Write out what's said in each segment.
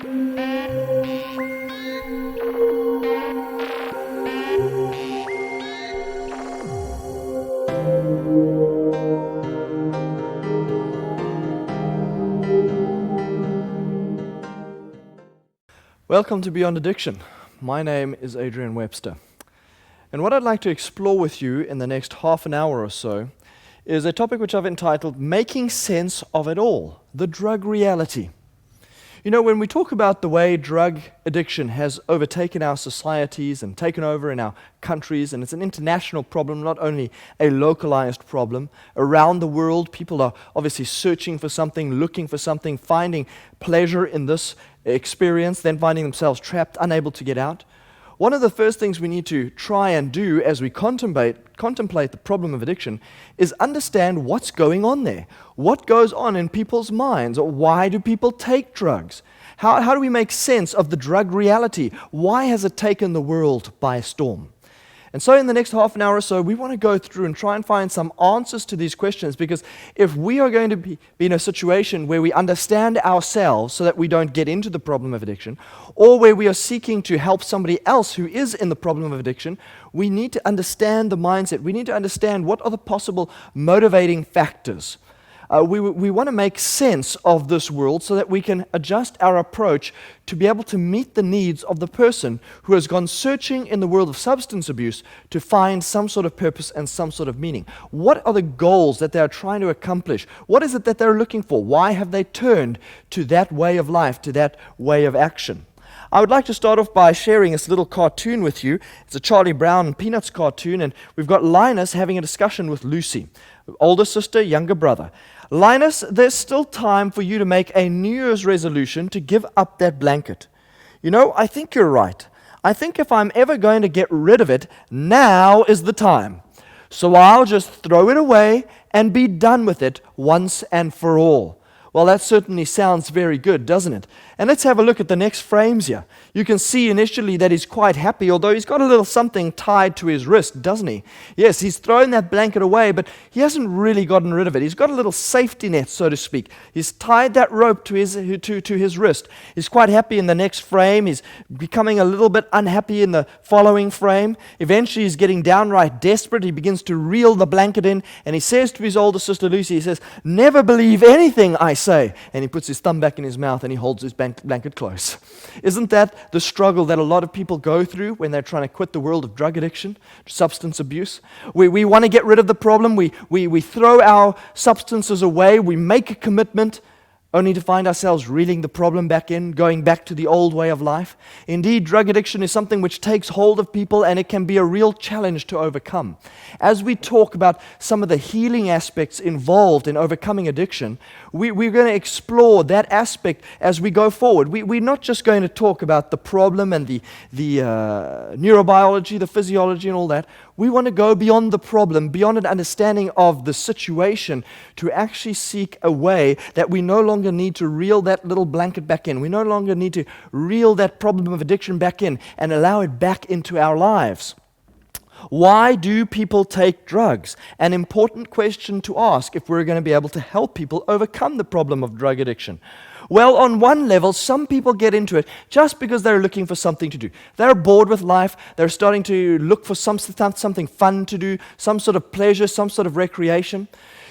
Welcome to Beyond Addiction. My name is Adrian Webster. And what I'd like to explore with you in the next half an hour or so is a topic which I've entitled Making Sense of It All, the Drug Reality. You know, when we talk about the way drug addiction has overtaken our societies and taken over in our countries, and it's an international problem, not only a localized problem. Around the world, people are obviously searching for something, looking for something, finding pleasure in this experience, then finding themselves trapped, unable to get out. One of the first things we need to try and do as we contemplate the problem of addiction is understand what's going on there. What goes on in people's minds? Or why do people take drugs? How do we make sense of the drug reality? Why has it taken the world by storm? And so in the next half an hour or so, we want to go through and try and find some answers to these questions, because if we are going to be in a situation where we understand ourselves so that we don't get into the problem of addiction, or where we are seeking to help somebody else who is in the problem of addiction, we need to understand the mindset. We need to understand what are the possible motivating factors. We want to make sense of this world so that we can adjust our approach to be able to meet the needs of the person who has gone searching in the world of substance abuse to find some sort of purpose and some sort of meaning. What are the goals that they are trying to accomplish? What is it that they're looking for? Why have they turned to that way of life, to that way of action? I would like to start off by sharing this little cartoon with you. It's a Charlie Brown and Peanuts cartoon, and we've got Linus having a discussion with Lucy, older sister, younger brother. Linus, there's still time for you to make a New Year's resolution to give up that blanket. You know, I think you're right. I think if I'm ever going to get rid of it, now is the time. So I'll just throw it away and be done with it once and for all. Well, that certainly sounds very good, doesn't it? And let's have a look at the next frames here. You can see initially that he's quite happy, although he's got a little something tied to his wrist, doesn't he? Yes, he's thrown that blanket away, but he hasn't really gotten rid of it. He's got a little safety net, so to speak. He's tied that rope to his wrist. He's quite happy in the next frame. He's becoming a little bit unhappy in the following frame. Eventually, he's getting downright desperate. He begins to reel the blanket in, and he says to his older sister, Lucy, he says, "Never believe anything I say." And he puts his thumb back in his mouth and he holds his blanket close. Isn't that the struggle that a lot of people go through when they're trying to quit the world of drug addiction, substance abuse? We want to get rid of the problem. We throw our substances away. We make a commitment only to find ourselves reeling the problem back in, going back to the old way of life. Indeed, drug addiction is something which takes hold of people, and it can be a real challenge to overcome. As we talk about some of the healing aspects involved in overcoming addiction, we're going to explore that aspect as we go forward. We're not just going to talk about the problem and the neurobiology, the physiology and all that. We want to go beyond the problem, beyond an understanding of the situation, to actually seek a way that we no longer need to reel that little blanket back in. We no longer need to reel that problem of addiction back in and allow it back into our lives. Why do people take drugs? An important question to ask if we're going to be able to help people overcome the problem of drug addiction. Well, on one level, some people get into it just because they're looking for something to do. They're bored with life. They're starting to look for something fun to do, some sort of pleasure, some sort of recreation.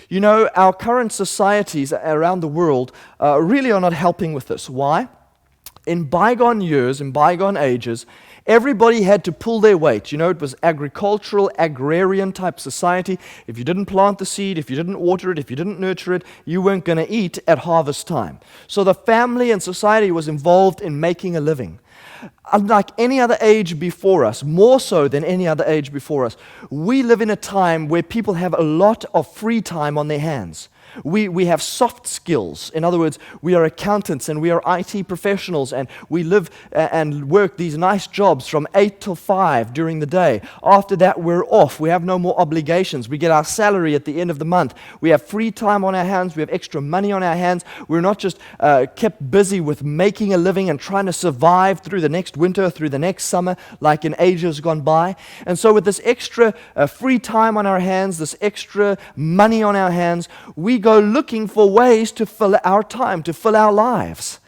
You know, our current societies around the world really are not helping with this. Why? In bygone years, in bygone ages, everybody had to pull their weight. You know, it was agricultural, agrarian type society. If you didn't plant the seed, if you didn't water it, if you didn't nurture it, you weren't going to eat at harvest time. So the family and society was involved in making a living. Unlike any other age before us, more so than any other age before us, we live in a time where people have a lot of free time on their hands. We have soft skills. In other words, we are accountants and we are IT professionals, and we live and work these nice jobs from 8 till 5 during the day. After that, we're off. We have no more obligations. We get our salary at the end of the month. We have free time on our hands. We have extra money on our hands. We're not just kept busy with making a living and trying to survive through the next winter, through the next summer, like in ages gone by. And so with this extra free time on our hands, this extra money on our hands, we go looking for ways to fill our time, to fill our lives.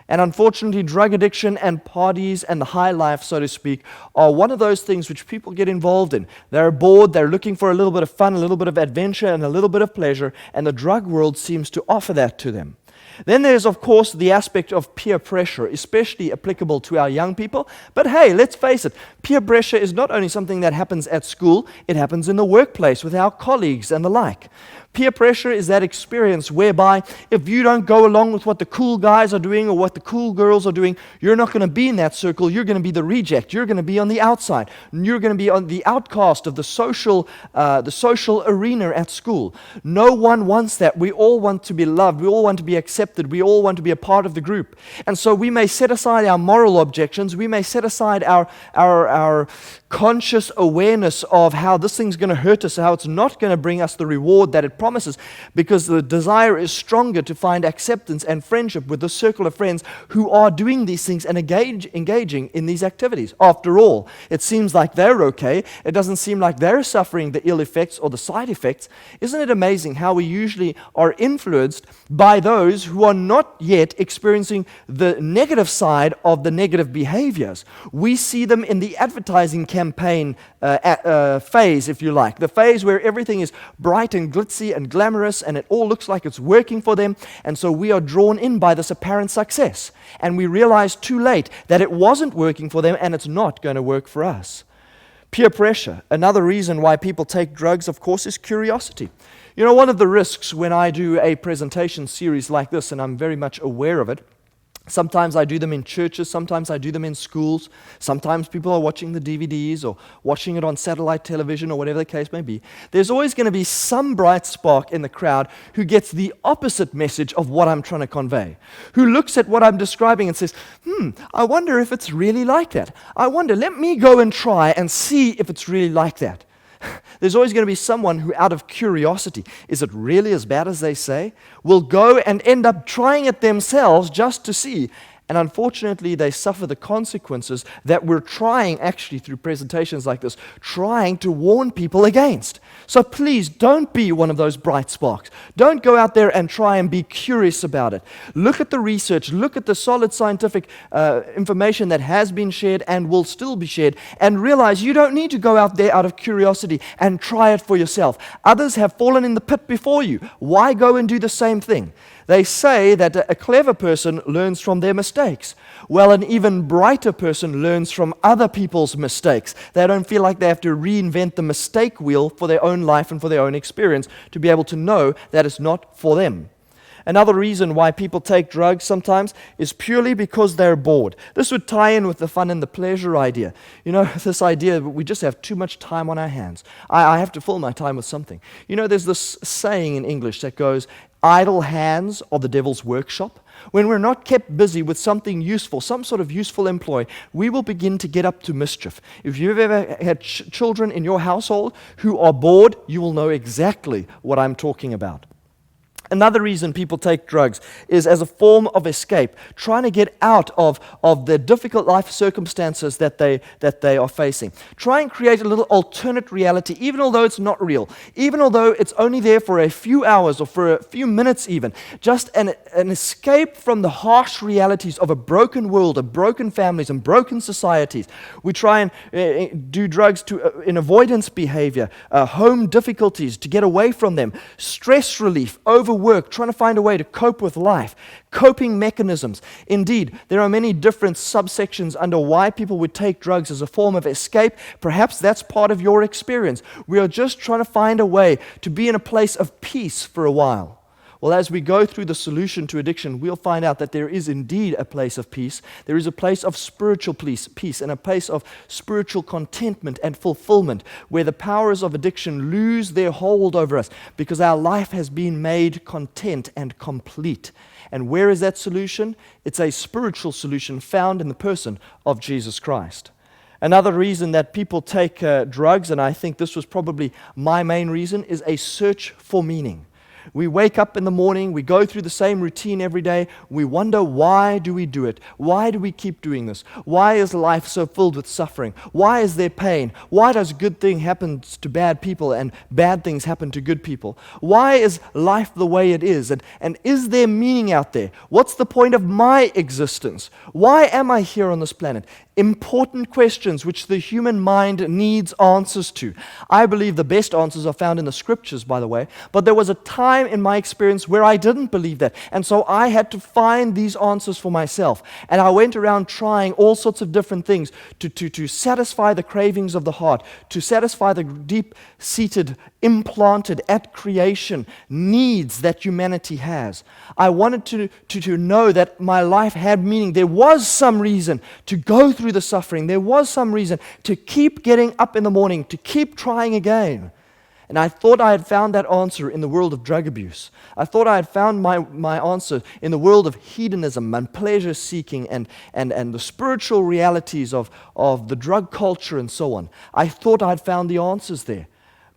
And unfortunately, drug addiction and parties and the high life, so to speak, are one of those things which people get involved in. They're bored, they're looking for a little bit of fun, a little bit of adventure, and a little bit of pleasure, and the drug world seems to offer that to them. Then there's, of course, the aspect of peer pressure, especially applicable to our young people. But hey, let's face it, peer pressure is not only something that happens at school, it happens in the workplace with our colleagues and the like. Peer pressure is that experience whereby if you don't go along with what the cool guys are doing or what the cool girls are doing, you're not going to be in that circle. You're going to be the reject. You're going to be on the outside. You're going to be on the outcast of the social arena at school. No one wants that. We all want to be loved. We all want to be accepted. We all want to be a part of the group. And so we may set aside our moral objections. We may set aside our conscious awareness of how this thing's going to hurt us, how it's not going to bring us the reward that it promises, because the desire is stronger to find acceptance and friendship with the circle of friends who are doing these things and engaging in these activities. After all, it seems like they're okay. It doesn't seem like they're suffering the ill effects or the side effects. Isn't it amazing how we usually are influenced by those who are not yet experiencing the negative side of the negative behaviors? We see them in the advertising campaign phase, if you like, the phase where everything is bright and glitzy and glamorous and it all looks like it's working for them, and so we are drawn in by this apparent success, and we realize too late that it wasn't working for them and it's not going to work for us. Peer pressure. Another reason why people take drugs, of course, is curiosity. You know, one of the risks when I do a presentation series like this, and I'm very much aware of it, sometimes I do them in churches, sometimes I do them in schools, sometimes people are watching the DVDs or watching it on satellite television or whatever the case may be. There's always going to be some bright spark in the crowd who gets the opposite message of what I'm trying to convey, who looks at what I'm describing and says, I wonder if it's really like that. I wonder, let me go and try and see if it's really like that. There's always going to be someone who, out of curiosity, is it really as bad as they say, will go and end up trying it themselves just to see. And unfortunately, they suffer the consequences that we're trying, actually through presentations like this, trying to warn people against. So please don't be one of those bright sparks. Don't go out there and try and be curious about it. Look at the research, look at the solid scientific information that has been shared and will still be shared, and realize you don't need to go out there out of curiosity and try it for yourself. Others have fallen in the pit before you. Why go and do the same thing? They say that a clever person learns from their mistakes. Well, an even brighter person learns from other people's mistakes. They don't feel like they have to reinvent the mistake wheel for their own life and for their own experience to be able to know that it's not for them. Another reason why people take drugs sometimes is purely because they're bored. This would tie in with the fun and the pleasure idea. You know, this idea that we just have too much time on our hands. I have to fill my time with something. You know, there's this saying in English that goes, idle hands are the devil's workshop. When we're not kept busy with something useful, some sort of useful employ, we will begin to get up to mischief. If you've ever had children in your household who are bored, you will know exactly what I'm talking about. Another reason people take drugs is as a form of escape, trying to get out of the difficult life circumstances that they are facing. Try and create a little alternate reality, even although it's not real, even although it's only there for a few hours or for a few minutes even. Just an escape from the harsh realities of a broken world, of broken families and broken societies. We try and do drugs in avoidance behavior, home difficulties, to get away from them, stress relief, overwork, trying to find a way to cope with life, coping mechanisms. Indeed, there are many different subsections under why people would take drugs as a form of escape. Perhaps that's part of your experience. We are just trying to find a way to be in a place of peace for a while. Well, as we go through the solution to addiction, we'll find out that there is indeed a place of peace. There is a place of spiritual peace and a place of spiritual contentment and fulfillment, where the powers of addiction lose their hold over us because our life has been made content and complete. And where is that solution? It's a spiritual solution found in the person of Jesus Christ. Another reason that people take drugs, and I think this was probably my main reason, is a search for meaning. We wake up in the morning, we go through the same routine every day, we wonder, why do we do it? Why do we keep doing this? Why is life so filled with suffering? Why is there pain? Why does good thing happen to bad people and bad things happen to good people? Why is life the way it is? And is there meaning out there? What's the point of my existence? Why am I here on this planet? Important questions which the human mind needs answers to. I believe the best answers are found in the scriptures, by the way, but there was a time in my experience where I didn't believe that, and so I had to find these answers for myself, and I went around trying all sorts of different things to satisfy the cravings of the heart, to satisfy the deep-seated, implanted at creation needs that humanity has. I wanted to know that my life had meaning. There was some reason to go through the suffering. There was some reason to keep getting up in the morning, to keep trying again. And I thought I had found that answer in the world of drug abuse. I thought I had found my answer in the world of hedonism and pleasure seeking and the spiritual realities of the drug culture and so on. I thought I had found the answers there.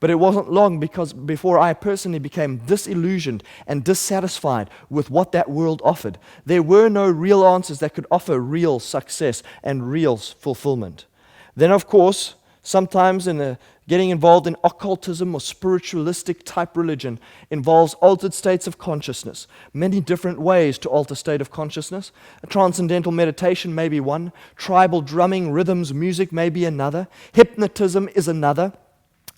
But it wasn't long before I personally became disillusioned and dissatisfied with what that world offered. There were no real answers that could offer real success and real fulfillment. Then, of course, sometimes getting involved in occultism or spiritualistic type religion involves altered states of consciousness. Many different ways to alter state of consciousness. Transcendental meditation may be one. Tribal drumming, rhythms, music may be another. Hypnotism is another.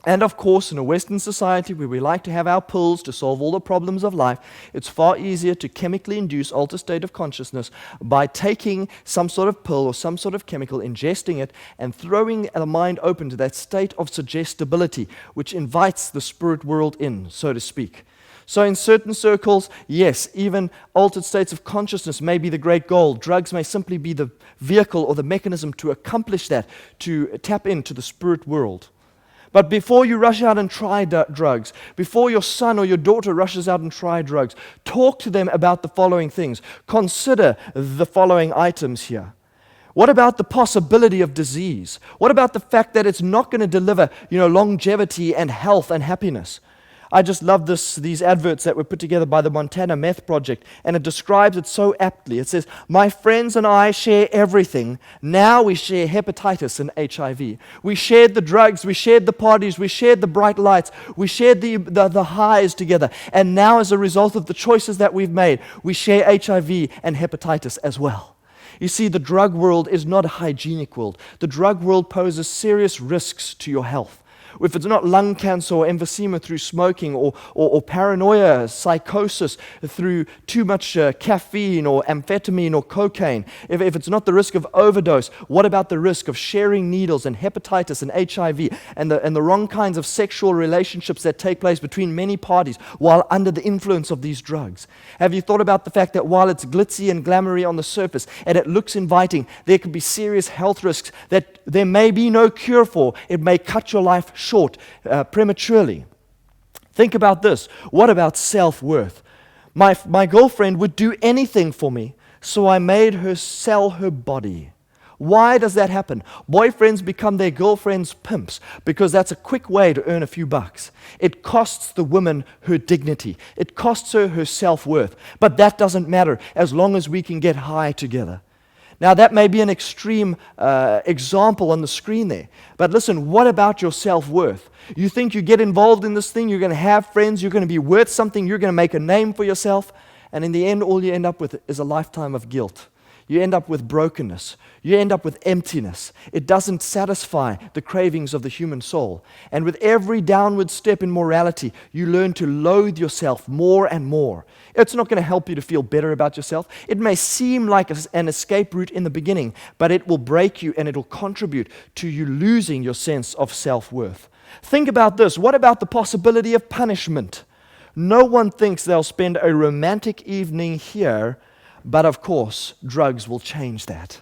And of course, in a Western society where we like to have our pills to solve all the problems of life, it's far easier to chemically induce altered state of consciousness by taking some sort of pill or some sort of chemical, ingesting it, and throwing the mind open to that state of suggestibility, which invites the spirit world in, so to speak. So in certain circles, yes, even altered states of consciousness may be the great goal. Drugs may simply be the vehicle or the mechanism to accomplish that, to tap into the spirit world. But before you rush out and try drugs, before your son or your daughter rushes out and try drugs, talk to them about the following things. Consider the following items here. What about the possibility of disease? What about the fact that it's not going to deliver, longevity and health and happiness? I just love these adverts that were put together by the Montana Meth Project, and it describes it so aptly. It says, "My friends and I share everything. Now we share hepatitis and HIV. We shared the drugs, we shared the parties, we shared the bright lights, we shared the highs together. And now as a result of the choices that we've made, we share HIV and hepatitis as well." You see, the drug world is not a hygienic world. The drug world poses serious risks to your health. If it's not lung cancer or emphysema through smoking or paranoia, psychosis through too much caffeine or amphetamine or cocaine, if it's not the risk of overdose, what about the risk of sharing needles and hepatitis and HIV and the wrong kinds of sexual relationships that take place between many parties while under the influence of these drugs? Have you thought about the fact that while it's glitzy and glamoury on the surface and it looks inviting, there could be serious health risks that there may be no cure for? It may cut your life short prematurely. Think about this. What about self-worth? My girlfriend would do anything for me, so I made her sell her body. Why does that happen? Boyfriends become their girlfriends' pimps because that's a quick way to earn a few bucks. It costs the woman her dignity. It costs her her self-worth. But that doesn't matter as long as we can get high together. Now, that may be an extreme example on the screen there. But listen, what about your self-worth? You think you get involved in this thing, you're going to have friends, you're going to be worth something, you're going to make a name for yourself, and in the end, all you end up with is a lifetime of guilt. You end up with brokenness. You end up with emptiness. It doesn't satisfy the cravings of the human soul. And with every downward step in morality, you learn to loathe yourself more and more. It's not going to help you to feel better about yourself. It may seem like an escape route in the beginning, but it will break you and it will contribute to you losing your sense of self-worth. Think about this. What about the possibility of punishment? No one thinks they'll spend a romantic evening here, but of course, drugs will change that.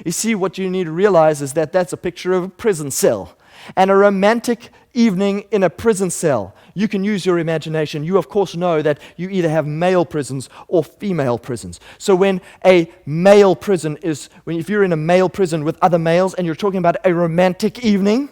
You see, what you need to realize is that that's a picture of a prison cell. And a romantic evening in a prison cell. You can use your imagination. You, of course, know that you either have male prisons or female prisons. So if you're in a male prison with other males and you're talking about a romantic evening,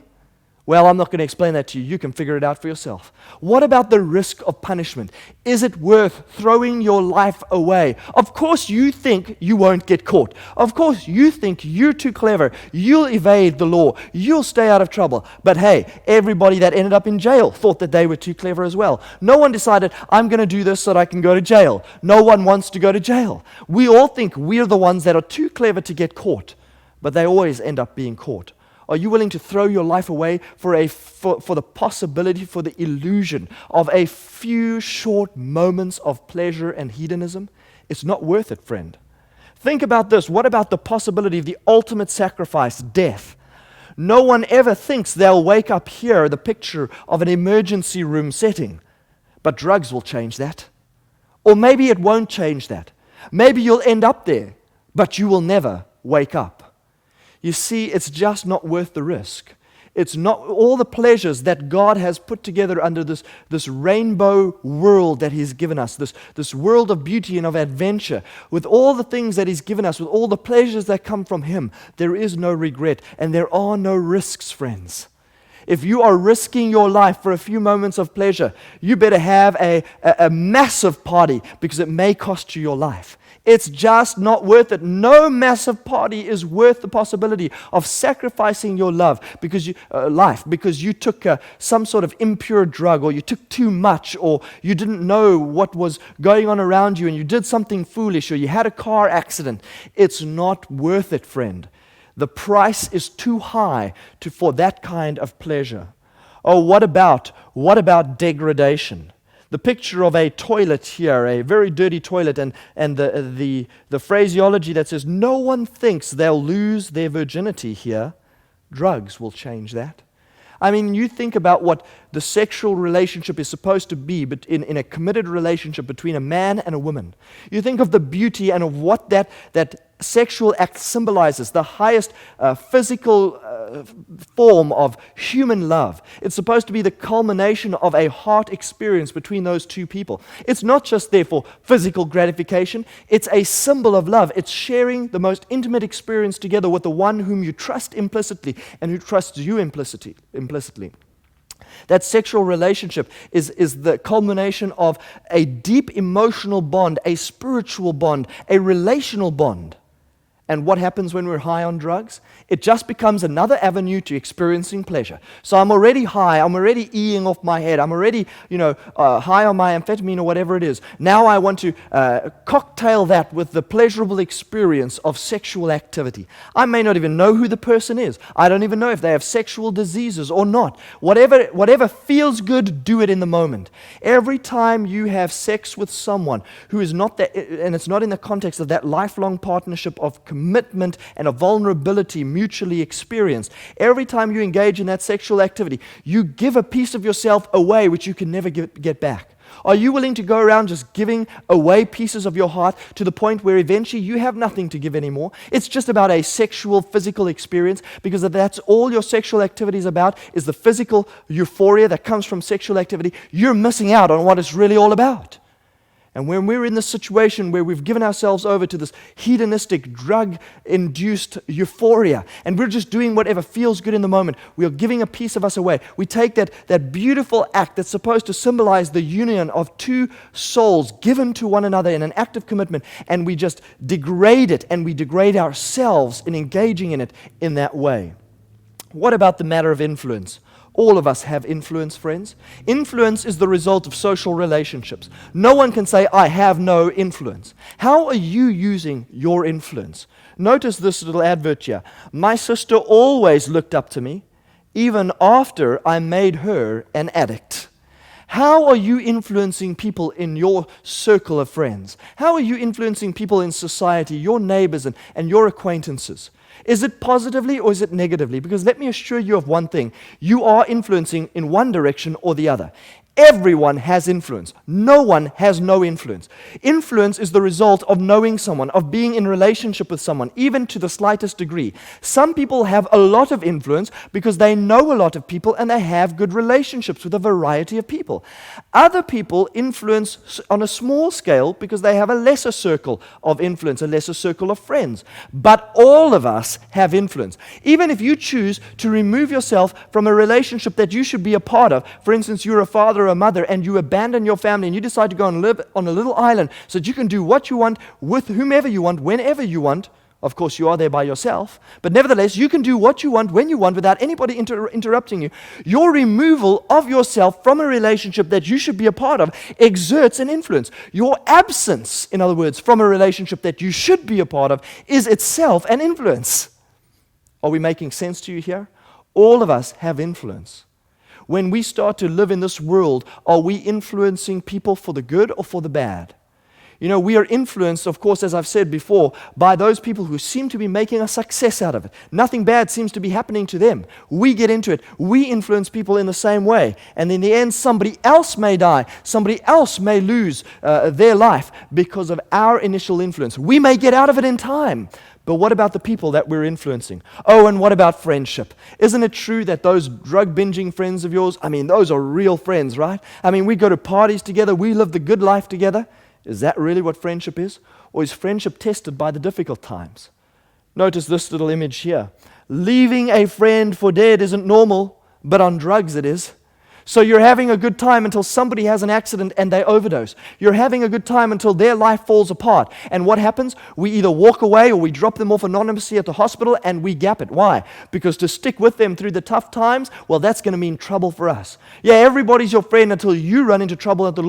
Well, I'm not going to explain that to you. You can figure it out for yourself. What about the risk of punishment? Is it worth throwing your life away? Of course you think you won't get caught. Of course you think you're too clever. You'll evade the law. You'll stay out of trouble. But hey, everybody that ended up in jail thought that they were too clever as well. No one decided, I'm going to do this so that I can go to jail. No one wants to go to jail. We all think we're the ones that are too clever to get caught, but they always end up being caught. Are you willing to throw your life away for the possibility, for the illusion of a few short moments of pleasure and hedonism? It's not worth it, friend. Think about this. What about the possibility of the ultimate sacrifice, death? No one ever thinks they'll wake up here, the picture of an emergency room setting. But drugs will change that. Or maybe it won't change that. Maybe you'll end up there, but you will never wake up. You see, it's just not worth the risk. It's not all the pleasures that God has put together under this rainbow world that He's given us, this world of beauty and of adventure, with all the things that He's given us, with all the pleasures that come from Him. There is no regret, and there are no risks, friends. If you are risking your life for a few moments of pleasure, you better have a massive party, because it may cost you your life. It's just not worth it. No massive party is worth the possibility of sacrificing your life because you took some sort of impure drug, or you took too much, or you didn't know what was going on around you and you did something foolish, or you had a car accident. It's not worth it, friend. The price is too high for that kind of pleasure. Oh, what about degradation? The picture of a toilet here, a very dirty toilet, and the phraseology that says, no one thinks they'll lose their virginity here. Drugs will change that. I mean, you think about what the sexual relationship is supposed to be in a committed relationship between a man and a woman. You think of the beauty and of what that sexual act symbolizes, the highest physical form of human love. It's supposed to be the culmination of a heart experience between those two people. It's not just there for physical gratification. It's a symbol of love. It's sharing the most intimate experience together with the one whom you trust implicitly and who trusts you implicitly. That sexual relationship is the culmination of a deep emotional bond, a spiritual bond, a relational bond. And what happens when we're high on drugs? It just becomes another avenue to experiencing pleasure. So I'm already high, I'm already eeing off my head, I'm already, high on my amphetamine or whatever it is. Now I want to cocktail that with the pleasurable experience of sexual activity. I may not even know who the person is. I don't even know if they have sexual diseases or not. Whatever feels good, do it in the moment. Every time you have sex with someone who is not that, and it's not in the context of that lifelong partnership of commitment and a vulnerability mutually experienced. Every time you engage in that sexual activity, you give a piece of yourself away which you can never get back. Are you willing to go around just giving away pieces of your heart to the point where eventually you have nothing to give anymore? It's just about a sexual, physical experience, because if that's all your sexual activity is about, is the physical euphoria that comes from sexual activity. You're missing out on what it's really all about. And when we're in this situation where we've given ourselves over to this hedonistic, drug-induced euphoria, and we're just doing whatever feels good in the moment, we are giving a piece of us away. We take that beautiful act that's supposed to symbolize the union of two souls given to one another in an act of commitment, and we just degrade it, and we degrade ourselves in engaging in it in that way. What about the matter of influence? All of us have influence, friends. Influence is the result of social relationships. No one can say, I have no influence. How are you using your influence? Notice this little advert here. My sister always looked up to me, even after I made her an addict. How are you influencing people in your circle of friends? How are you influencing people in society, your neighbors and your acquaintances? Is it positively or is it negatively? Because let me assure you of one thing. You are influencing in one direction or the other. Everyone has influence. No one has no influence. Influence is the result of knowing someone, of being in relationship with someone, even to the slightest degree. Some people have a lot of influence because they know a lot of people and they have good relationships with a variety of people. Other people influence on a small scale because they have a lesser circle of influence, a lesser circle of friends. But all of us have influence. Even if you choose to remove yourself from a relationship that you should be a part of, for instance, you're a father or a mother and you abandon your family and you decide to go and live on a little island so that you can do what you want with whomever you want, whenever you want. Of course, you are there by yourself, but nevertheless, you can do what you want, when you want, without anybody interrupting you. Your removal of yourself from a relationship that you should be a part of exerts an influence. Your absence, in other words, from a relationship that you should be a part of is itself an influence. Are we making sense to you here? All of us have influence. When we start to live in this world, are we influencing people for the good or for the bad? You know, we are influenced, of course, as I've said before, by those people who seem to be making a success out of it. Nothing bad seems to be happening to them. We get into it. We influence people in the same way. And in the end, somebody else may die. Somebody else may lose their life because of our initial influence. We may get out of it in time. But what about the people that we're influencing? Oh, and what about friendship? Isn't it true that those drug binging friends of yours, those are real friends, right? We go to parties together. We live the good life together. Is that really what friendship is? Or is friendship tested by the difficult times? Notice this little image here. Leaving a friend for dead isn't normal, but on drugs it is. So you're having a good time until somebody has an accident and they overdose. You're having a good time until their life falls apart. And what happens? We either walk away or we drop them off anonymously at the hospital and we gap it. Why? Because to stick with them through the tough times, well, that's going to mean trouble for us. Yeah, everybody's your friend until you run into trouble with the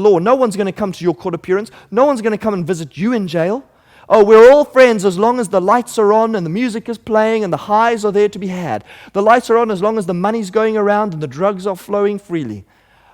law. No one's going to come to your court appearance. No one's going to come and visit you in jail. Oh, we're all friends as long as the lights are on and the music is playing and the highs are there to be had. The lights are on as long as the money's going around and the drugs are flowing freely.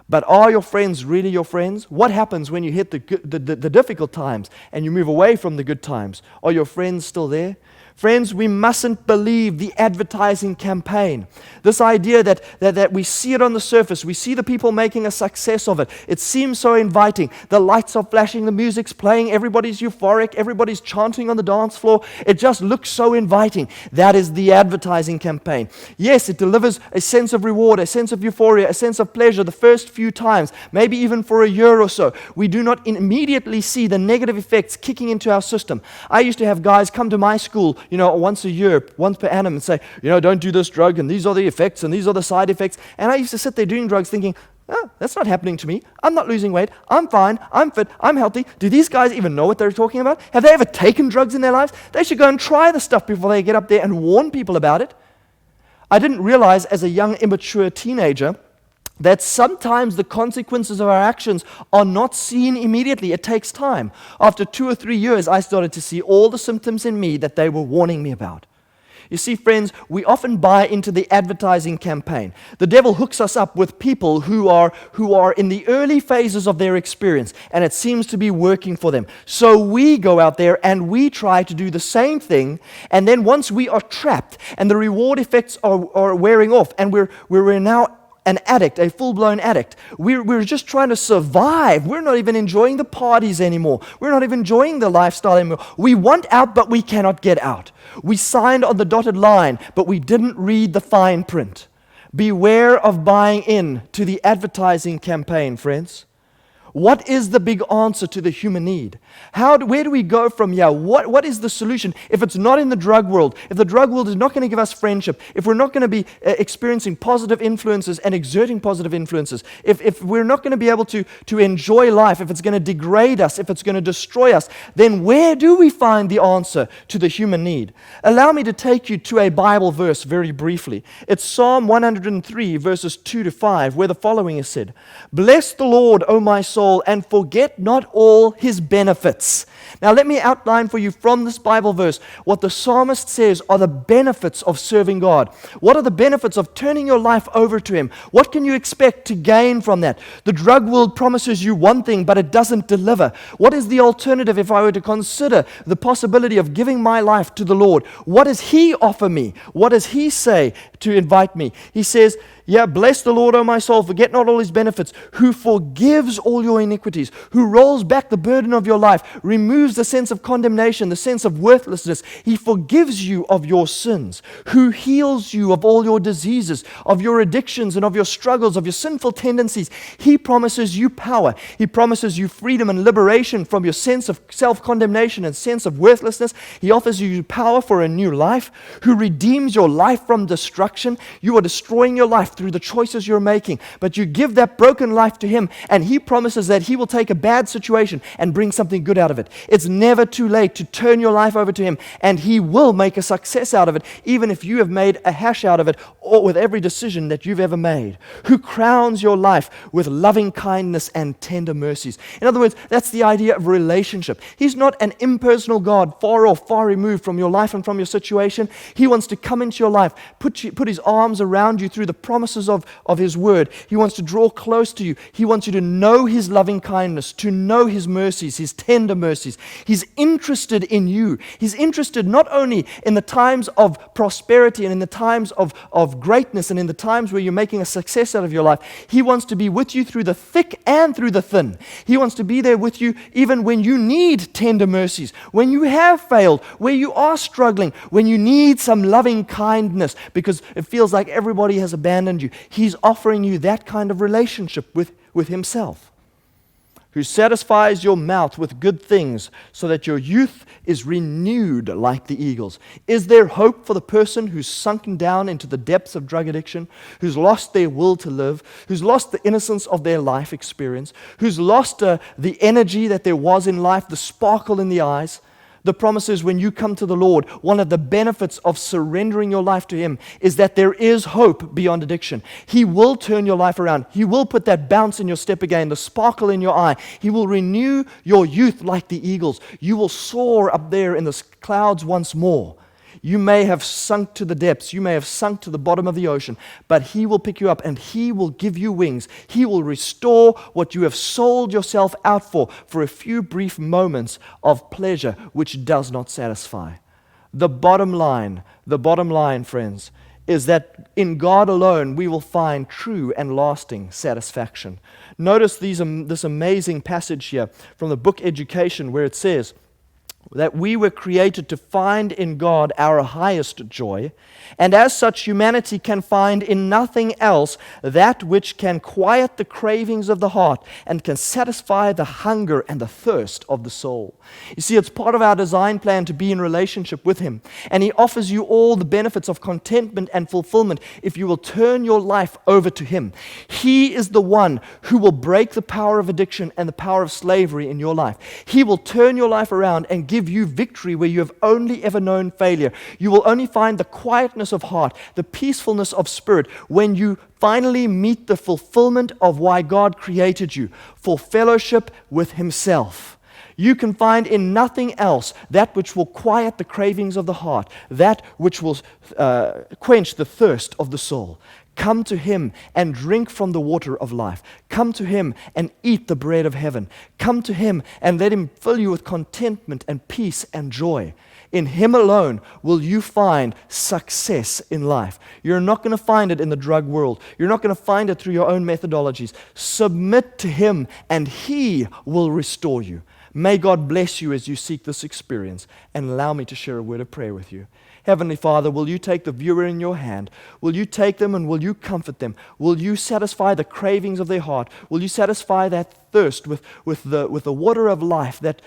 But are your friends really your friends? What happens when you hit the difficult times and you move away from the good times? Are your friends still there? Friends, we mustn't believe the advertising campaign. This idea that we see it on the surface, we see the people making a success of it. It seems so inviting. The lights are flashing, the music's playing, everybody's euphoric, everybody's chanting on the dance floor. It just looks so inviting. That is the advertising campaign. Yes, it delivers a sense of reward, a sense of euphoria, a sense of pleasure the first few times, maybe even for a year or so. We do not immediately see the negative effects kicking into our system. I used to have guys come to my school once a year, once per annum, and say, don't do this drug, and these are the effects, and these are the side effects. And I used to sit there doing drugs thinking, that's not happening to me. I'm not losing weight. I'm fine. I'm fit. I'm healthy. Do these guys even know what they're talking about? Have they ever taken drugs in their lives? They should go and try the stuff before they get up there and warn people about it. I didn't realize as a young, immature teenager that sometimes the consequences of our actions are not seen immediately. It takes time. After 2 or 3 years, I started to see all the symptoms in me that they were warning me about. You see, friends, we often buy into the advertising campaign. The devil hooks us up with people who are in the early phases of their experience, and it seems to be working for them. So we go out there and we try to do the same thing, and then once we are trapped and the reward effects are wearing off, and we're now an addict, a full-blown addict. We're just trying to survive. We're not even enjoying the parties anymore. We're not even enjoying the lifestyle anymore. We want out, but we cannot get out. We signed on the dotted line, but we didn't read the fine print. Beware of buying in to the advertising campaign, friends. What is the big answer to the human need? Where do we go from here? What is the solution if it's not in the drug world? If the drug world is not going to give us friendship, if we're not going to be experiencing positive influences and exerting positive influences, if we're not going to be able to enjoy life, if it's going to degrade us, if it's going to destroy us, then where do we find the answer to the human need? Allow me to take you to a Bible verse very briefly. It's Psalm 103, verses 2 to 5, where the following is said, "Bless the Lord, O my soul, and forget not all his benefits." Now let me outline for you from this Bible verse what the psalmist says are the benefits of serving God. What are the benefits of turning your life over to Him? What can you expect to gain from that? The drug world promises you one thing, but it doesn't deliver. What is the alternative if I were to consider the possibility of giving my life to the Lord? What does He offer me? What does He say to invite me? He says, Yeah, bless the Lord, O my soul, forget not all his benefits, who forgives all your iniquities, who rolls back the burden of your life, removes the sense of condemnation, the sense of worthlessness. He forgives you of your sins, who heals you of all your diseases, of your addictions and of your struggles, of your sinful tendencies. He promises you power. He promises you freedom and liberation from your sense of self-condemnation and sense of worthlessness. He offers you power for a new life, who redeems your life from destruction. You are destroying your life through the choices you're making, but you give that broken life to him, and he promises that he will take a bad situation and bring something good out of it. It's never too late to turn your life over to him, and he will make a success out of it, even if you have made a hash out of it, or with every decision that you've ever made. Who crowns your life with loving kindness and tender mercies. In other words, that's the idea of relationship. He's not an impersonal God, far off, far removed from your life and from your situation. He wants to come into your life, put his arms around you through the promises of his word. He wants to draw close to you. He wants you to know his loving kindness, to know his mercies, his tender mercies. He's interested in you. He's interested not only in the times of prosperity and in the times of greatness and in the times where you're making a success out of your life. He wants to be with you through the thick and through the thin. He wants to be there with you even when you need tender mercies, when you have failed, where you are struggling, when you need some loving kindness because it feels like everybody has abandoned you. He's offering you that kind of relationship with himself, who satisfies your mouth with good things so that your youth is renewed like the eagles. Is there hope for the person who's sunken down into the depths of drug addiction, who's lost their will to live, who's lost the innocence of their life experience, who's lost the energy that there was in life, the sparkle in the eyes? The promise is when you come to the Lord, one of the benefits of surrendering your life to him is that there is hope beyond addiction. He will turn your life around. He will put that bounce in your step again, the sparkle in your eye. He will renew your youth like the eagles. You will soar up there in the clouds once more. You may have sunk to the depths. You may have sunk to the bottom of the ocean, but he will pick you up and he will give you wings. He will restore what you have sold yourself out for a few brief moments of pleasure which does not satisfy. The bottom line, friends, is that in God alone we will find true and lasting satisfaction. Notice this amazing passage here from the book Education where it says, that we were created to find in God our highest joy, and as such humanity can find in nothing else that which can quiet the cravings of the heart and can satisfy the hunger and the thirst of the soul. You see, it's part of our design plan to be in relationship with him, and he offers you all the benefits of contentment and fulfillment if you will turn your life over to him. He is the one who will break the power of addiction and the power of slavery in your life. He will turn your life around and give you victory where you have only ever known failure. You will only find the quietness of heart, the peacefulness of spirit when you finally meet the fulfillment of why God created you, for fellowship with himself. You can find in nothing else that which will quiet the cravings of the heart, that which will quench the thirst of the soul. Come to him and drink from the water of life. Come to him and eat the bread of heaven. Come to him and let him fill you with contentment and peace and joy. In him alone will you find success in life. You're not going to find it in the drug world. You're not going to find it through your own methodologies. Submit to him and he will restore you. May God bless you as you seek this experience, and allow me to share a word of prayer with you. Heavenly Father, will you take the viewer in your hand? Will you take them and will you comfort them? Will you satisfy the cravings of their heart? Will you satisfy that thirst with the water of life that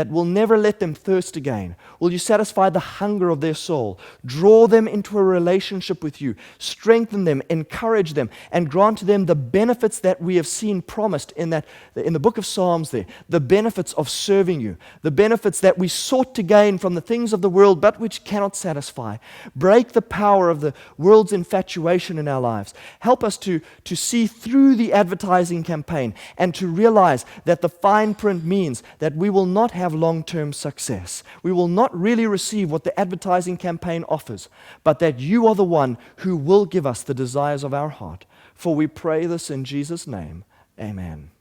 will never let them thirst again? Will you satisfy the hunger of their soul? Draw them into a relationship with you. Strengthen them, encourage them, and grant to them the benefits that we have seen promised in the book of Psalms there. The benefits of serving you. The benefits that we sought to gain from the things of the world but which cannot satisfy. Break the power of the world's infatuation in our lives. Help us to see through the advertising campaign and to realize that the fine print means that we will not have long-term success. We will not really receive what the advertising campaign offers, but that you are the one who will give us the desires of our heart. For we pray this in Jesus' name. Amen.